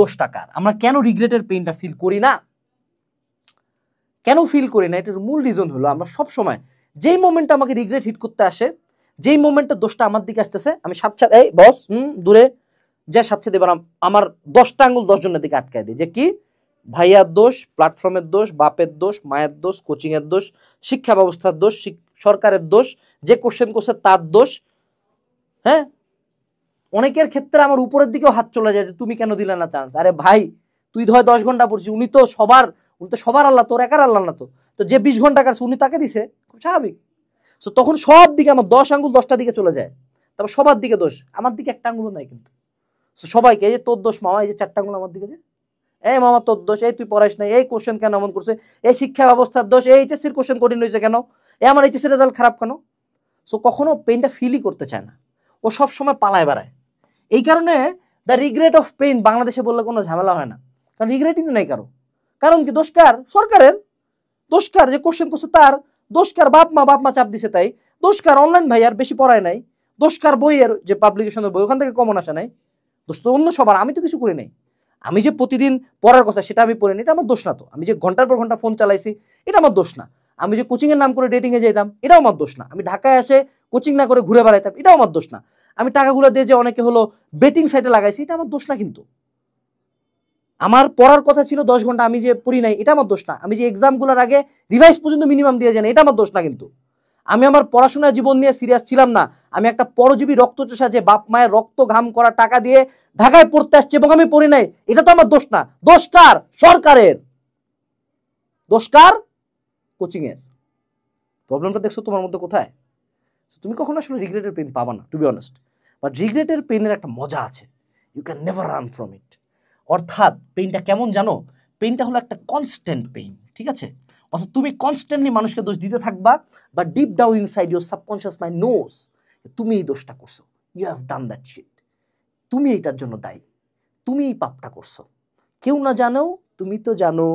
দোষটা কার? আমরা কেন রিগ্রেটের পেইনটা ফিল করি না? কেন ফিল করি না? এটার মূল রিজন হলো আমরা সব সময় যেই মোমেন্টে আমাকে রিগ্রেট হিট করতে আসে, যেই মোমেন্টে দোষটা আমার দিকে আসতেছে, আমি সাথে এই বস দূরে যা সাথে দেবার আমার 10টা আঙ্গুল 10 জনের দিকে আটকায় দিই, যে কি ভাইয়ার দোষ, প্ল্যাটফর্মের দোষ, বাপের দোষ, মায়ের দোষ, কোচিং এর দোষ, শিক্ষা ব্যবস্থার দোষ, সরকারের দোষ, যে কোশ্চেন করছে তার দোষ। হ্যাঁ, অনেকের ক্ষেত্রে আমার উপরের দিকেও হাত চলে যায় যে তুমি কেন দিলে না চান্স। আরে ভাই, তুই ধর 10 ঘন্টা পড়ছিস, উনি তো সবার আল্লাহ, তোর একার আল্লাহ না। তো যে 20 ঘন্টা কাটছে উনি তাকে দিছে, খুব স্বাভাবিক। সো তখন সব দিকে আমার 10 আঙ্গুল 10টা দিকে চলে যায়, তারপর সবার দিকে দোষ, আমার দিকে একটা আঙ্গুলও নাই। কিন্তু সবাইকে এই যে তোর দোষ মামা, এই যে 4টা আঙ্গুল আমার দিকে, যে এই মামা তোর দোষ, এই তুই পড়াইস না, এই কোশ্চেন কেন এমন করছে, এই শিক্ষা ব্যবস্থার দোষ, এই এইচএসসির কোশ্চেন কঠিন হয়েছে কেন, এই আমার এইচএসসি রেজাল্ট খারাপ কেন। সো কখনো পেইনটা ফিলই করতে চায় না, ও সব সময় পালায় বেড়ায়। এই কারণে দ্য রিগ্রেট অফ পেইন বাংলাদেশে বললে কোনো ঝামেলা হয় না, কারণ রিগ্রেটই তো নাই কারো। কারণ কি, দোষকার সরকারের, দোষকার যে কোশ্চেন করছে তার, দোষকার বাপ মা চাপ দিছে তাই, দোষকার অনলাইন ভাই আর বেশি পড়ায় নাই, দোষকার বইয়ের যে পাবলিকেশনের বই ওখান থেকে কমন আসে নাই, দোষ তো অন্য সবার। আমি তো কিছু করি নাই। আমি যে প্রতিদিন পড়ার কথা সেটা আমি পড়িনি, এটা আমার দোষ না। তো আমি যে ঘন্টার পর ঘন্টা ফোন চালাইছি, এটা আমার দোষ না। আমি যে কোচিংয়ের নাম করে ডেটিংয়ে যেতাম, এটাও আমার দোষ না। আমি ঢাকায় এসে কোচিং না করে ঘুরে বেড়াইতাম, এটাও আমার দোষ না। আমি টাকাগুলো দিয়ে যে অনেকে হলো বেটিং সাইটে লাগাইছি, এটা আমার দোষ না। কিন্তু আমার পড়ার কথা ছিল 10 ঘন্টা, আমি যে পড়ি নাই, এটা আমার দোষ না। আমি যে এক্সামগুলোর আগে রিভাইজ পর্যন্ত মিনিমাম দিয়ে যাই, এটা আমার দোষ না। কিন্তু আমি আমার পড়াশোনা জীবন নিয়ে সিরিয়াস ছিলাম না। আমি একটা পরজীবী রক্তচোষা যে বাপ মায়ের রক্ত ঘাম করা টাকা দিয়ে ঢাকায় পড়তে আসছে এবং আমি পড়ি নাই, এটা তো আমার দোষ না। দোষ কার? সরকারের। দোষ কার? কোচিং এর। প্রবলেমটা দেখছো তোমার মধ্যে কোথায়? তুমি কখনো আসলে রিগ্রেটের পেইন পাবা না, টু বি অনেস্ট। বাট রিগ্রেটের পেইনের একটা মজা আছে, you can never run from it. অর্থাৎ পেইনটা কেমন জানো? পেইনটা হলো একটা কনস্ট্যান্ট পেইন, ঠিক আছে? অর্থাৎ তুমি কনস্ট্যান্টলি মানুষকে দোষ দিতে থাকবা, বা deep down inside your subconscious mind knows তুমি এই দোষটা করছো, you have done that shit, তুমি এটার জন্য দায়ী, তুমি এই পাপটা করছো। কেউ না জানো, তুমি তো জানো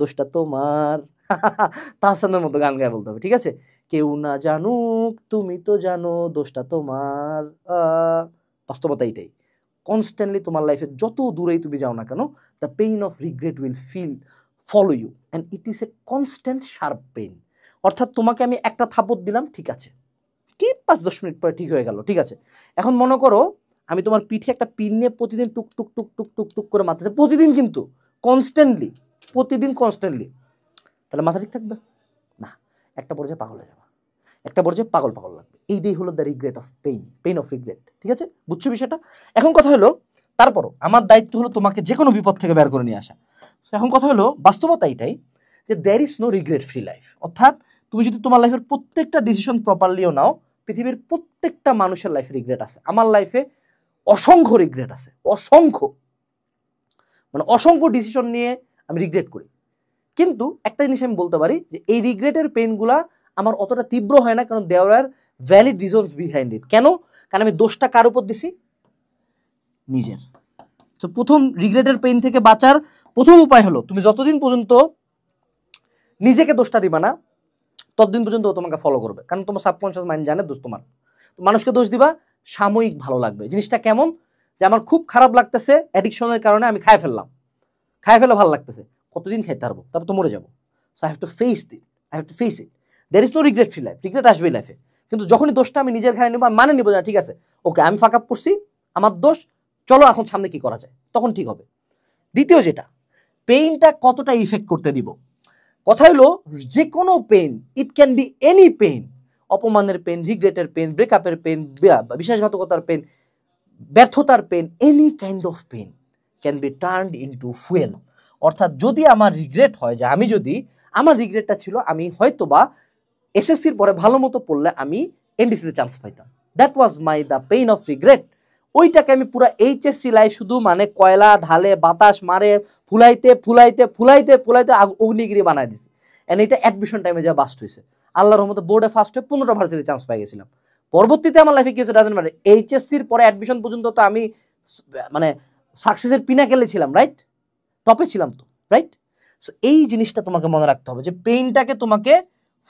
দোষটা তোমার। তাহসানের মতো গান গায়ে বলতে হবে, ঠিক আছে? কেউ না জানুক, তুমি তো জানো দোষটা তোমার। বাস্তবতা এটাই। কনস্ট্যান্টলি তোমার লাইফে যত দূরেই তুমি যাও না কেন, the pain of regret will follow you, and it is a constant sharp pain. অর্থাৎ তোমাকে আমি একটা থাপড় দিলাম, ঠিক আছে, কি 5-10 মিনিট পরে ঠিক হয়ে গেল, ঠিক আছে। এখন মনে করো আমি তোমার পিঠে একটা পিন নিয়ে প্রতিদিন টুক টুক টুক টুক টুক টুক করে মারতেছে, প্রতিদিন, কিন্তু কনস্ট্যান্টলি, প্রতিদিন কনস্ট্যান্টলি, তাহলে মাথা ঠিক থাকবে না? একটা পর্যায়ে পাগল হয়ে যাবে, একটা পর্যায়ে পাগল লাগবে। এইটাই হলো the regret of pain of regret, ঠিক আছে? বুঝছো বিষয়টা? এখন কথা হলো, তারপরও আমার দায়িত্ব হলো তোমাকে যে কোনো বিপদ থেকে বের করে নিয়ে আসা। এখন কথা হলো, বাস্তবতা এটাই যে there is no regret free life. অর্থাৎ তুমি যদি তোমার লাইফের প্রত্যেকটা ডিসিশন প্রপারলিও নাও, পৃথিবীর প্রত্যেকটা মানুষের লাইফে রিগ্রেট আছে। আমার লাইফে অসংখ্য রিগ্রেট আছে, অসংখ্য, মানে অসংখ্য ডিসিশন নিয়ে আমি রিগ্রেট করি। কিন্তু একটা জিনিস আমি বলতে পারি যে এই রিগ্রেটের পেইনগুলা আমার অতটা তীব্র হয় না, কারণ দেয়ার আর ভ্যালিড রিজনস বিহাইন্ড ইট। কেন? কারণ আমি দোষটা কার উপর দিছি? নিজের। তো প্রথম রিগ্রেটের পেইন থেকে বাঁচার প্রথম উপায় হলো, তুমি যতদিন পর্যন্ত নিজেকে দোষটা দিবা না, ততদিন পর্যন্ত ও তোমাকে ফলো করবে। কারণ তোমার সাবকনশিয়াস মাইন্ড জানে দোষ তোমার। মানুষকে দোষ দিবা সাময়িক ভালো লাগবে। জিনিসটা কেমন? যে আমার খুব খারাপ লাগতেছে, অ্যাডিকশনের কারণে আমি খাই ফেলে ভালো লাগতেছে, কতদিন খাইতে পারবো, তারপর তো মরে যাবো। So I have to face it. There is no regret free life. রিগ্রেট আসবেই লাইফে, কিন্তু যখনই দোষটা আমি নিজের ঘাড়ে নেবো, মানে নিবো না, ঠিক আছে ওকে আমি ফাঁক আপ করছি, আমার দোষ, চলো এখন সামনে কি করা যায়, তখন ঠিক হবে। দ্বিতীয় যেটা, পেইনটা কতটা ইফেক্ট করতে দিব। কথা হলো, যে কোনো pain, it can be any pain, অপমানের পেইন, রিগ্রেটের পেইন, ব্রেকআপের পেইন, বিশ্বাসঘাতকতার পেইন, ব্যর্থতার pain, any kind of pain can be turned into fuel. অর্থাৎ যদি আমার রিগ্রেট হয়, যে আমি যদি, আমার রিগ্রেটটা ছিল আমি হয়তোবা এসএসসির পরে ভালো মতো পড়লে আমি এনডিসিতে চান্স পাইতাম, that was my the pain of regret. ওইটাকে আমি পুরো এইচএসসি লাইফ শুধু মানে কয়লা ঢালে, বাতাস মারে, ফুলাইতে অগ্নিগিরি বানায় দিছি। এন্ড এটা অ্যাডমিশন টাইমে যা বাস্ট হয়েছে, আল্লাহর রহমতে বোর্ডে ফার্স্ট হয়ে 15টা ভার্সিটি চান্স পাই গেছিলাম। পরবর্তীতে আমার লাইফে কি হয়েছে ডাজন্ট ম্যাটার, এইচএসসির পরে অ্যাডমিশন পর্যন্ত তো আমি মানে সাকসেসের পিনাকেলে ছিলাম, রাইট? টপে ছিলাম তো, রাইট? সো এই জিনিসটা তোমাকে মনে রাখতে হবে যে পেইনটাকে তোমাকে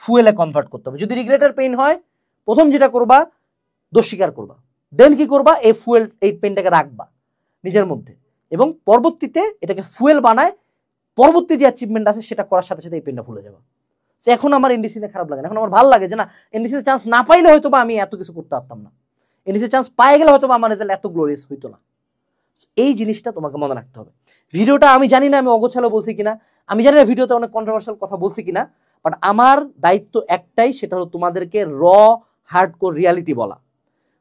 ফুয়েলে কনভার্ট করতে হবে। যদি রিগ্রেটের পেইন হয়, প্রথম যেটা করবা, দোষ স্বীকার করবা। দেন কি করবা? এই ফুয়েল, এই পেইনটাকে রাখবা নিজের মধ্যে, এবং পরবর্তীতে এটাকে ফুয়েল বানায় পরবর্তী যে অ্যাচিভমেন্ট আছে সেটা করার সাথে সাথে এই পেনটা ভুলে যাবে। সো এখন আমার এনডিসিতে খারাপ লাগে না, এখন আমার ভালো লাগে যে না এনডিসিতে চান্স না পাইলে হয়তো বা আমি এত কিছু করতে পারতাম না, এনডিসিতে চান্স পাই গেলে হয়তো বা আমার রেজাল্ট এত গ্লোরিয়াস হইতো না। এই জিনিসটা তোমাকে মনে রাখতে হবে। ভিডিওটা আমি জানি না আমি অগোছালো বলছি কিনা, আমি জানি না ভিডিওতে অনেক কন্ট্রোভার্সিয়াল কথা বলছি কিনা, বাট আমার দায়িত্ব একটাই, সেটা হলো তোমাদেরকে হার্ডকোর রিয়ালিটি বলা।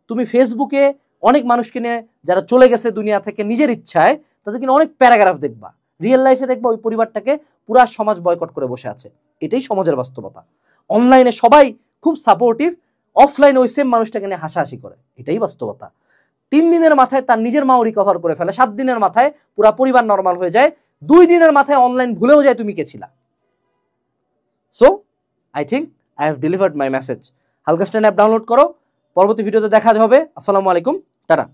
তুমি ফেসবুকে অনেক মানুষকে নিয়ে যারা চলে গেছে দুনিয়া থেকে নিজের ইচ্ছায়, তাদের কিনা অনেক প্যারাগ্রাফ দেখবা, রিয়েল লাইফে দেখবা ওই পরিবারটাকে পুরা সমাজ বয়কট করে বসে আছে। এটাই সমাজের বাস্তবতা। অনলাইনে সবাই খুব সাপোর্টিভ, অফলাইনে ওই সেম মানুষটাকে নিয়ে হাসাহাসি করে, এটাই বাস্তবতা। 3 দিনের মাথায় তার নিজের মাও রিকভার করে ফেলে, 7 দিনের মাথায় পুরা পরিবার নর্মাল হয়ে যায়, 2 দিনের মাথায় অনলাইন ভুলেও যায় তুমি কে ছিলা। So I think I have delivered my message. হালকা স্ট্যান্ড অ্যাপ ডাউনলোড করো, পরবর্তী ভিডিওতে দেখা হবে। আসসালামু আলাইকুম, টাটা।